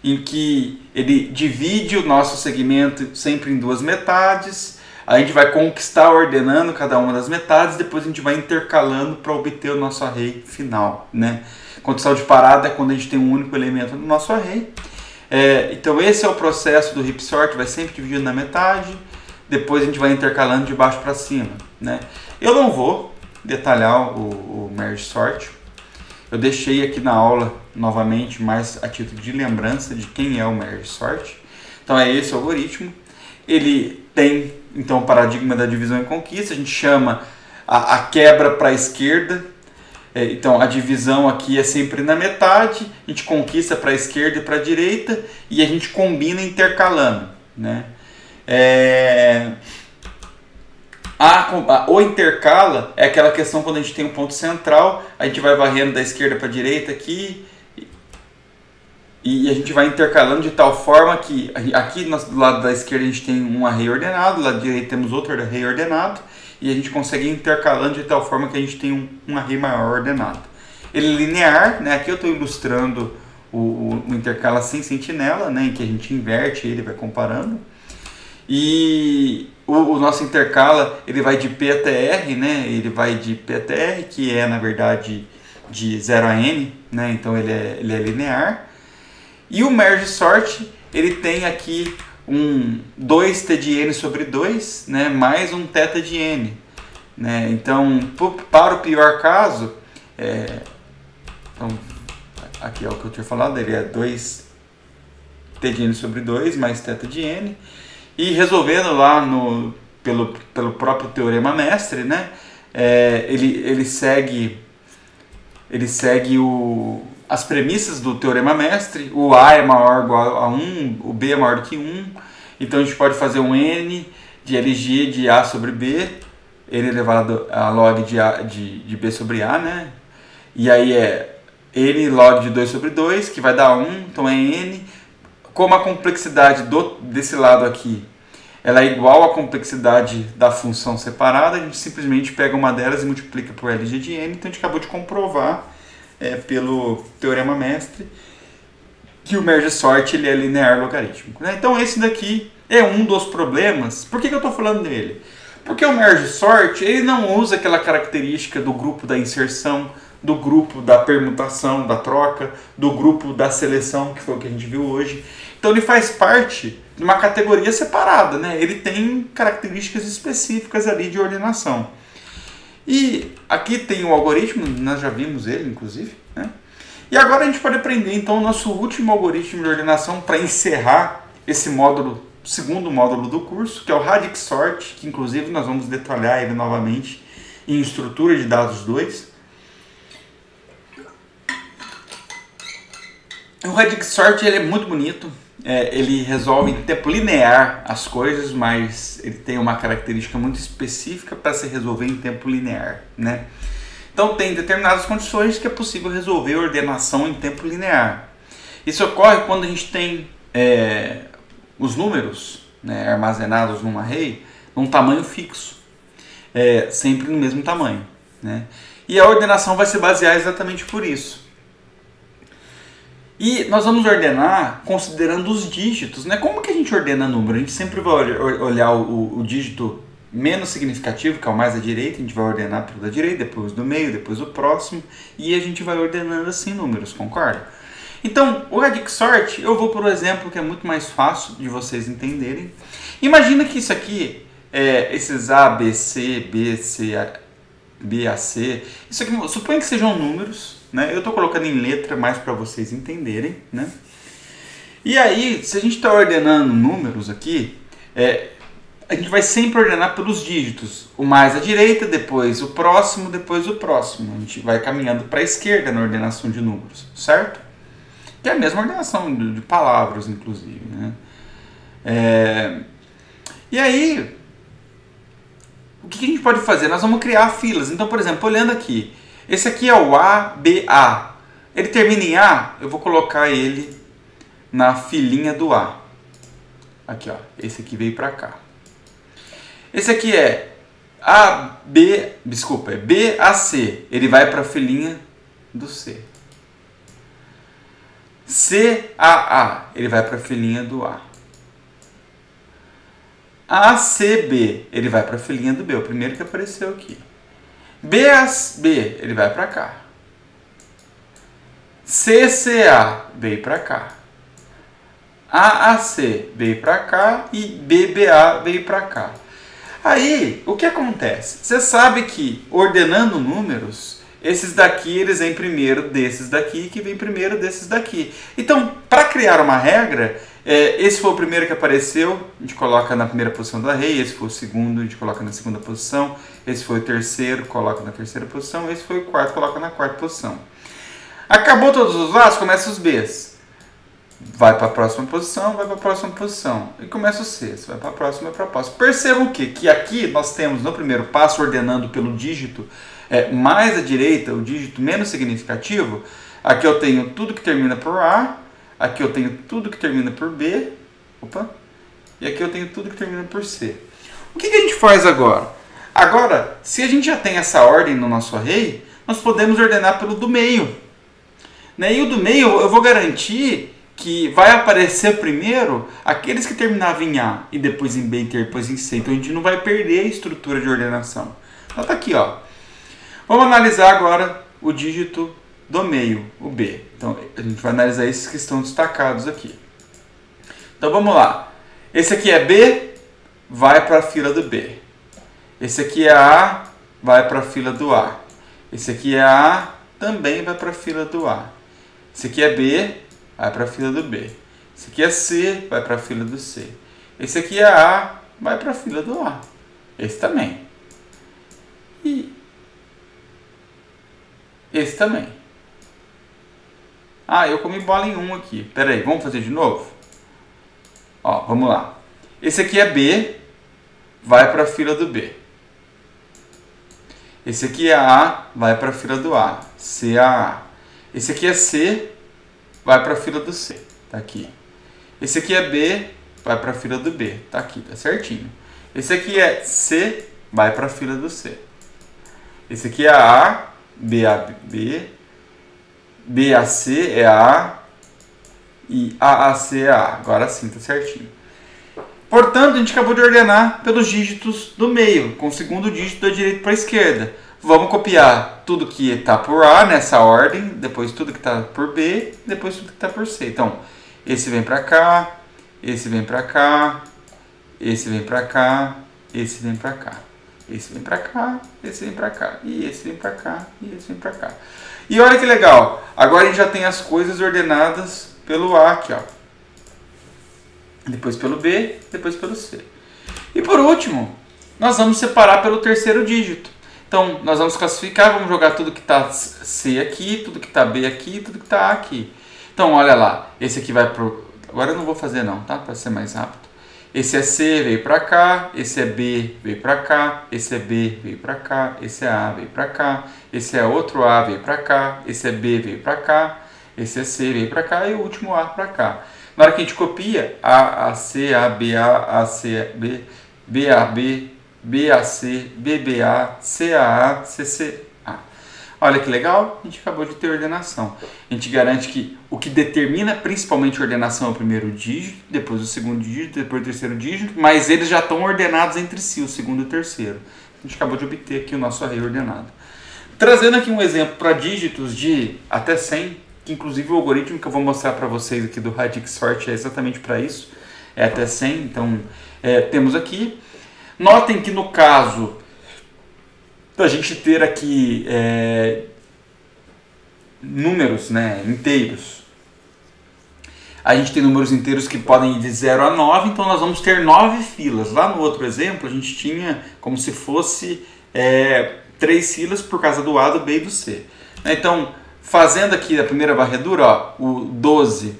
em que ele divide o nosso segmento sempre em duas metades, a gente vai conquistar ordenando cada uma das metades, depois a gente vai intercalando para obter o nosso array final, né? Condição de parada é quando a gente tem um único elemento no nosso array. Então esse é o processo do heap sort, vai sempre dividindo na metade, depois a gente vai intercalando de baixo para cima, né? Eu não vou detalhar o merge sort, eu deixei aqui na aula novamente, mais a título de lembrança de quem é o merge sort. Então é esse o algoritmo. Ele tem então o paradigma da divisão e conquista, a gente chama a quebra para a esquerda. Então a divisão aqui é sempre na metade, a gente conquista para a esquerda e para a direita e a gente combina intercalando, né? O intercala é aquela questão quando a gente tem um ponto central, a gente vai varrendo da esquerda para a direita aqui e a gente vai intercalando de tal forma que aqui do lado da esquerda a gente tem um array ordenado, do lado direito temos outro array ordenado e a gente consegue ir intercalando de tal forma que a gente tem um array maior ordenado. Ele é linear, né? Aqui eu estou ilustrando o intercala sem sentinela, né? Em que a gente inverte ele, vai comparando. E o nosso intercala, ele vai de P até R, né? Ele vai de P até R, que é, na verdade, de 0 a N, né? Então ele é linear. E o merge sort, ele tem aqui um 2t de n sobre 2, né? Mais um θ de n. Né? Então, para o pior caso, então, aqui é o que eu tinha falado, ele é 2t de n sobre 2 mais θ de n. E resolvendo lá pelo próprio teorema mestre, né? Ele segue as premissas do teorema mestre. O A é maior ou igual a 1, o B é maior do que 1. Então a gente pode fazer um N de LG de A sobre B, N elevado a log de B sobre A, né? E aí é N log de 2 sobre 2, que vai dar 1, então é N. Como a complexidade desse lado aqui ela é igual à complexidade da função separada, a gente simplesmente pega uma delas e multiplica por LG de N. Então a gente acabou de comprovar pelo teorema mestre que o merge sort ele é linear logarítmico, né? Então esse daqui é um dos problemas. Por que eu estou falando dele? Porque o merge sort ele não usa aquela característica do grupo da inserção, do grupo da permutação, da troca, do grupo da seleção, que foi o que a gente viu hoje. Então ele faz parte de uma categoria separada, né? Ele tem características específicas ali de ordenação. E aqui tem o algoritmo, nós já vimos ele inclusive, né? E agora a gente pode aprender então o nosso último algoritmo de ordenação para encerrar esse módulo segundo módulo do curso, que é o Radix Sort, que inclusive nós vamos detalhar ele novamente em Estrutura de Dados 2. O Radix Sort ele é muito bonito, ele resolve em tempo linear as coisas, mas ele tem uma característica muito específica para se resolver em tempo linear, né? Então tem determinadas condições que é possível resolver a ordenação em tempo linear. Isso ocorre quando a gente tem os números, né, armazenados num array num tamanho fixo, sempre no mesmo tamanho, né? E a ordenação vai se basear exatamente por isso. E nós vamos ordenar considerando os dígitos, né? Como que a gente ordena número? A gente sempre vai olhar o dígito menos significativo, que é o mais à direita, a gente vai ordenar pelo da direita, depois do meio, depois o próximo, e a gente vai ordenando assim números, concorda? Então, o Radix Sort, eu vou por um exemplo que é muito mais fácil de vocês entenderem. Imagina que isso aqui, esses A, B, C, B, C, B, A, C, isso aqui, suponha que sejam números, né? Eu estou colocando em letra mais para vocês entenderem, né? E aí, se a gente está ordenando números aqui, a gente vai sempre ordenar pelos dígitos. O mais à direita, depois o próximo, depois o próximo. A gente vai caminhando para a esquerda na ordenação de números, certo? Que é a mesma ordenação de palavras, inclusive, né? E aí, o que a gente pode fazer? Nós vamos criar filas. Então, por exemplo, olhando aqui, esse aqui é o A, B, A. Ele termina em A, eu vou colocar ele na filinha do A. Aqui, ó. Esse aqui veio para cá. Esse aqui é B, A, C. Ele vai para a filinha do C. C, A. Ele vai para a filinha do A. A, C, B. Ele vai para a filinha do B. O primeiro que apareceu aqui. B, ele vai para cá. CCA veio para cá. AAC veio para cá e BBA veio para cá. Aí, o que acontece? Você sabe que ordenando números, esses daqui eles vêm primeiro desses daqui, que vem primeiro desses daqui. Então, para criar uma regra, esse foi o primeiro que apareceu, a gente coloca na primeira posição do array, esse foi o segundo, a gente coloca na segunda posição, esse foi o terceiro, coloca na terceira posição, esse foi o quarto, coloca na quarta posição. Acabou todos os lados, começa os Bs. Vai para a próxima posição, vai para a próxima posição. E começa o Cs, vai para a próxima, vai para a próxima. Percebam o quê? Que aqui nós temos no primeiro passo, ordenando pelo dígito mais à direita, o dígito menos significativo. Aqui eu tenho tudo que termina por A, aqui eu tenho tudo que termina por B, e aqui eu tenho tudo que termina por C. O que a gente faz agora? Agora, se a gente já tem essa ordem no nosso array, nós podemos ordenar pelo do meio. E o do meio eu vou garantir que vai aparecer primeiro aqueles que terminavam em A, e depois em B, e depois em C. Então a gente não vai perder a estrutura de ordenação. Então tá aqui, ó. Vamos analisar agora o dígito do meio, o B. Então a gente vai analisar esses que estão destacados aqui. Então vamos lá. Esse aqui é B, vai para a fila do B. Esse aqui é A, vai para a fila do A. Esse aqui é A, também vai para a fila do A. Esse aqui é B, vai para a fila do B. Esse aqui é C, vai para a fila do C. Esse aqui é A, vai para a fila do A. Esse também. E esse também. Ah, eu comi bola em um aqui. Pera aí, vamos fazer de novo? Ó, vamos lá. Esse aqui é B, vai para a fila do B. Esse aqui é A, vai para a fila do A. CAA. Esse aqui é C, vai para a fila do C. Tá aqui. Esse aqui é B, vai para a fila do B. Tá aqui, tá certinho. Esse aqui é C, vai para a fila do C. Esse aqui é A, BAB, BAC é A e AAC é A. Agora sim, tá certinho. Portanto, a gente acabou de ordenar pelos dígitos do meio, com o segundo dígito da direita para a esquerda. Vamos copiar tudo que está por A nessa ordem, depois tudo que está por B, depois tudo que está por C. Então, esse vem para cá, esse vem para cá, esse vem para cá, esse vem para cá. Esse vem para cá, esse vem para cá, e esse vem para cá, e esse vem para cá. E olha que legal, agora a gente já tem as coisas ordenadas pelo A aqui, ó. depois pelo B, depois pelo C. E por último, nós vamos separar pelo terceiro dígito. Então, nós vamos classificar, vamos jogar tudo que está C aqui, tudo que está B aqui, tudo que está A aqui. Então, olha lá, esse aqui vai pro... Agora eu não vou fazer não, tá? Para ser mais rápido. Esse é C, veio para cá, esse é B, veio para cá, esse é B, veio para cá, esse é A, veio para cá, esse é outro A, veio para cá, esse é B, veio para cá, esse é C, veio para cá e o último A para cá. Na hora que a gente copia, A, C, A, B, A, C, B, B, A, B, B, A, C, B, B, A, C, A, C, C, A. Olha que legal, a gente acabou de ter ordenação. A gente garante que o que determina principalmente a ordenação é o primeiro dígito, depois o segundo dígito, depois o terceiro dígito, mas eles já estão ordenados entre si, o segundo e o terceiro. A gente acabou de obter aqui o nosso array ordenado. Trazendo aqui um exemplo para dígitos de até 100, que inclusive o algoritmo que eu vou mostrar para vocês aqui do Radix Sort é exatamente para isso, é até 100, então temos aqui. Notem que no caso da gente ter aqui números, né, inteiros, a gente tem números inteiros que podem ir de 0 a 9, então nós vamos ter 9 filas. Lá no outro exemplo a gente tinha como se fosse 3 filas por causa do A, do B e do C. Então, fazendo aqui a primeira varredura, ó, o 12,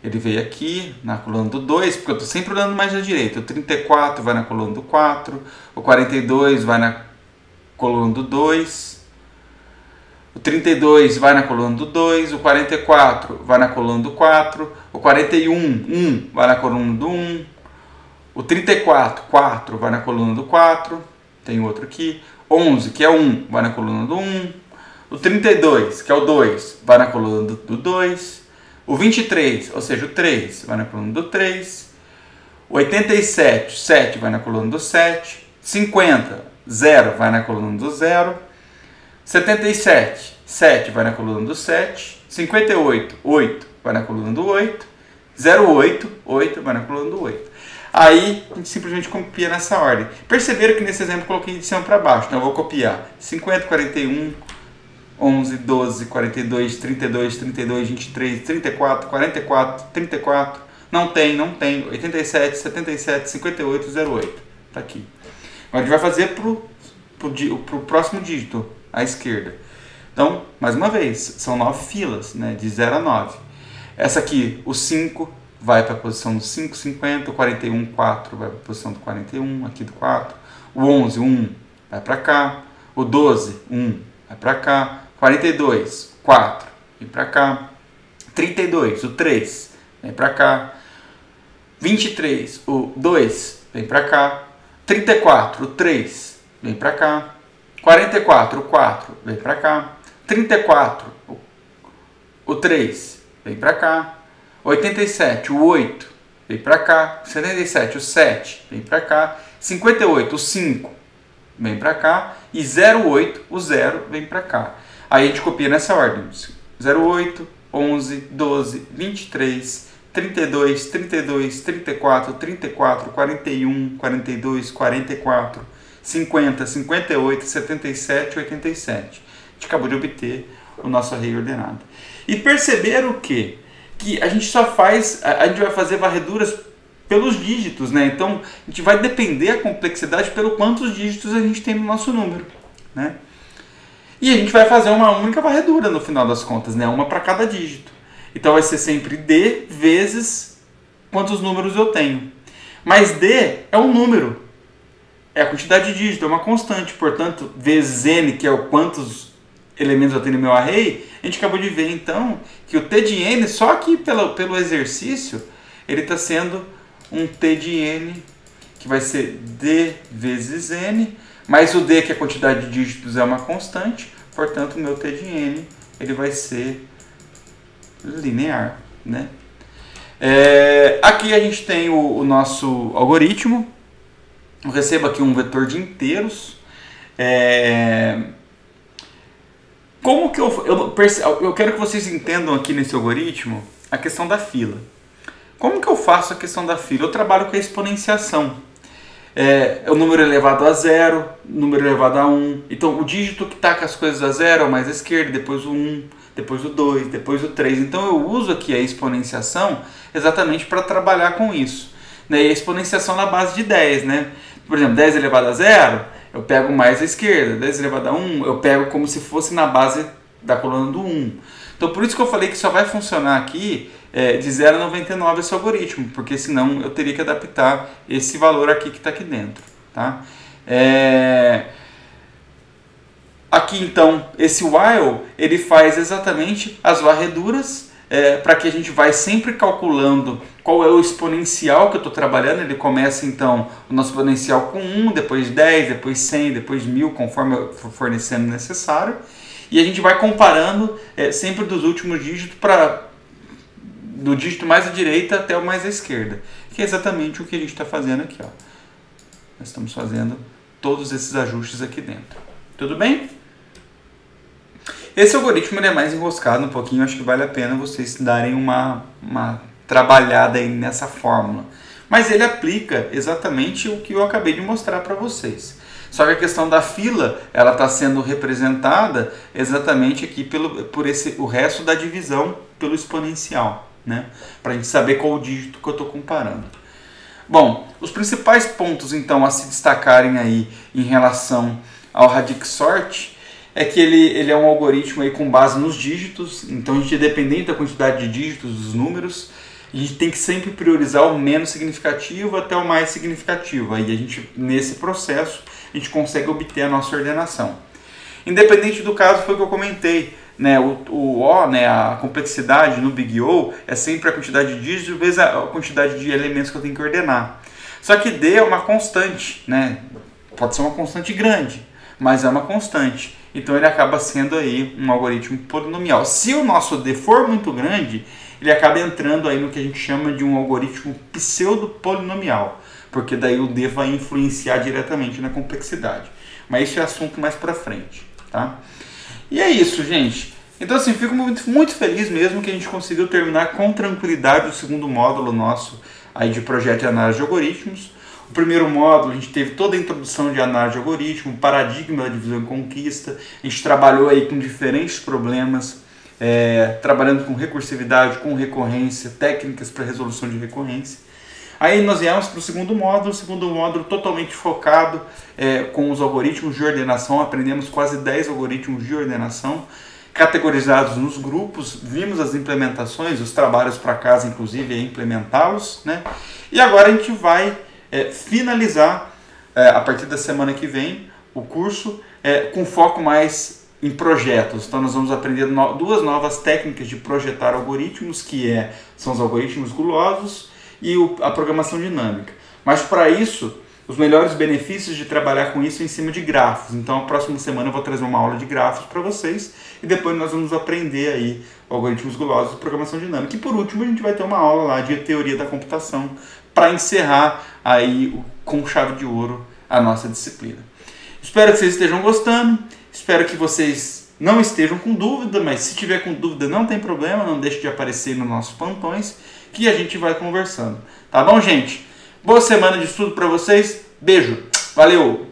ele veio aqui na coluna do 2, porque eu estou sempre olhando mais à direita. O 34 vai na coluna do 4, o 42 vai na coluna do 2, o 32 vai na coluna do 2, o 44 vai na coluna do 4, o 41, 1 vai na coluna do 1, o 34, 4 vai na coluna do 4, tem outro aqui, 11, que é 1, vai na coluna do 1, o 32, que é o 2, vai na coluna do 2, o 23, ou seja, o 3, vai na coluna do 3, o 87, 7 vai na coluna do 7, 50, 0 vai na coluna do 0, 77, 7 vai na coluna do 7, 58, 8 vai na coluna do 8, 08, 8 vai na coluna do 8. Aí a gente simplesmente copia nessa ordem. Perceberam que nesse exemplo eu coloquei de cima para baixo, então eu vou copiar 50, 41, 11, 12, 42, 32, 32, 23, 34, 44, 34, não tem, 87, 77, 58, 08. Tá aqui. Agora a gente vai fazer pro próximo dígito, à esquerda. Então, mais uma vez, são 9 filas, né, de 0 a 9. Essa aqui, o 5 vai para a posição do 5, 50, o 41, 4 vai para a posição do 41, aqui do 4. O 11, 1 vai para cá. O 12, 1 vai para cá. 42, 4 vem para cá. 32, o 3 vem para cá. 23, o 2 vem para cá. 34, o 3 vem para cá. 44, o 4 vem para cá. 34, o 3 vem para cá. 87, o 8 vem para cá. 77, o 7 vem para cá. 58, o 5 vem para cá. E 08, o 0 vem para cá. Aí a gente copia nessa ordem: 08, 11, 12, 23, 32, 32, 34, 34, 41, 42, 44, 50, 58, 77, 87. A gente acabou de obter o nosso array ordenado. E perceberam que a gente só faz, a gente vai fazer varreduras pelos dígitos, né? Então a gente vai depender a complexidade pelo quantos dígitos a gente tem no nosso número, né? E a gente vai fazer uma única varredura no final das contas, né? Uma para cada dígito. Então vai ser sempre D vezes quantos números eu tenho. Mas D é um número, é a quantidade de dígito, é uma constante. Portanto, vezes N, que é o quantos elementos eu tenho no meu array, a gente acabou de ver então que o T de N, só aqui pelo exercício, ele está sendo um T de N, que vai ser D vezes N, mas o D, que é a quantidade de dígitos, é uma constante, portanto o meu T de N ele vai ser linear, né? Aqui a gente tem o nosso algoritmo. Eu recebo aqui um vetor de inteiros. Como que eu quero que vocês entendam aqui nesse algoritmo a questão da fila. Como que eu faço a questão da fila? Eu trabalho com a exponenciação. O número elevado a 0, número elevado a 1. Então o dígito que está com as coisas a 0 é o mais à esquerda, depois o 1, depois o 2, depois o 3. Então eu uso aqui a exponenciação exatamente para trabalhar com isso. E a exponenciação na base de 10, né? Por exemplo, 10 elevado a 0, eu pego mais à esquerda. 10 elevado a 1, eu pego como se fosse na base da coluna do 1. Então por isso que eu falei que só vai funcionar aqui de 0 a 99 esse algoritmo, porque senão eu teria que adaptar esse valor aqui que está aqui dentro. Tá? Aqui então, esse while, ele faz exatamente as varreduras para que a gente vai sempre calculando qual é o exponencial que eu estou trabalhando. Ele começa então o nosso exponencial com 1, depois 10, depois 100, depois 1000, conforme eu for fornecendo necessário. E a gente vai comparando sempre dos últimos dígitos do dígito mais à direita até o mais à esquerda. Que é exatamente o que a gente está fazendo aqui. Ó. Nós estamos fazendo todos esses ajustes aqui dentro. Tudo bem? Esse algoritmo ele é mais enroscado um pouquinho, acho que vale a pena vocês darem uma trabalhada aí nessa fórmula. Mas ele aplica exatamente o que eu acabei de mostrar para vocês. Só que a questão da fila, ela está sendo representada exatamente aqui por o resto da divisão pelo exponencial, né? Para a gente saber qual o dígito que eu estou comparando. Bom, os principais pontos então a se destacarem aí em relação ao Radix Sort é que ele é um algoritmo aí com base nos dígitos. Então a gente, dependente da quantidade de dígitos dos números, a gente tem que sempre priorizar o menos significativo até o mais significativo. Aí a gente, nesse processo, a gente consegue obter a nossa ordenação. Independente do caso, foi o que eu comentei, né? O O, né, a complexidade no Big O é sempre a quantidade de dígitos vezes a quantidade de elementos que eu tenho que ordenar. Só que D é uma constante, né? Pode ser uma constante grande, mas é uma constante. Então ele acaba sendo aí um algoritmo polinomial. Se o nosso D for muito grande, ele acaba entrando aí no que a gente chama de um algoritmo pseudo-polinomial, porque daí o D vai influenciar diretamente na complexidade. Mas isso é assunto mais pra frente, tá? E é isso, gente. Então assim, fico muito feliz mesmo que a gente conseguiu terminar com tranquilidade o segundo módulo nosso aí de projeto de análise de algoritmos. O primeiro módulo, a gente teve toda a introdução de análise de algoritmo, paradigma da divisão e conquista. A gente trabalhou aí com diferentes problemas, trabalhando com recursividade, com recorrência, técnicas para resolução de recorrência. Aí nós viemos para o segundo módulo totalmente focado com os algoritmos de ordenação. Aprendemos quase 10 algoritmos de ordenação, categorizados nos grupos, vimos as implementações, os trabalhos para casa, inclusive, implementá-los, né? E agora a gente vai finalizar, a partir da semana que vem, o curso com foco mais em projetos. Então nós vamos aprender duas novas técnicas de projetar algoritmos, que são os algoritmos gulosos e a programação dinâmica. Mas para isso, os melhores benefícios de trabalhar com isso em cima de grafos. Então a próxima semana eu vou trazer uma aula de grafos para vocês e depois nós vamos aprender aí algoritmos gulosos e programação dinâmica. E por último a gente vai ter uma aula lá de teoria da computação para encerrar aí com chave de ouro a nossa disciplina. Espero que vocês estejam gostando, espero que vocês não estejam com dúvida, mas se tiver com dúvida não tem problema, não deixe de aparecer nos nossos plantões que a gente vai conversando. Tá bom, gente? Boa semana de estudo para vocês, beijo, valeu!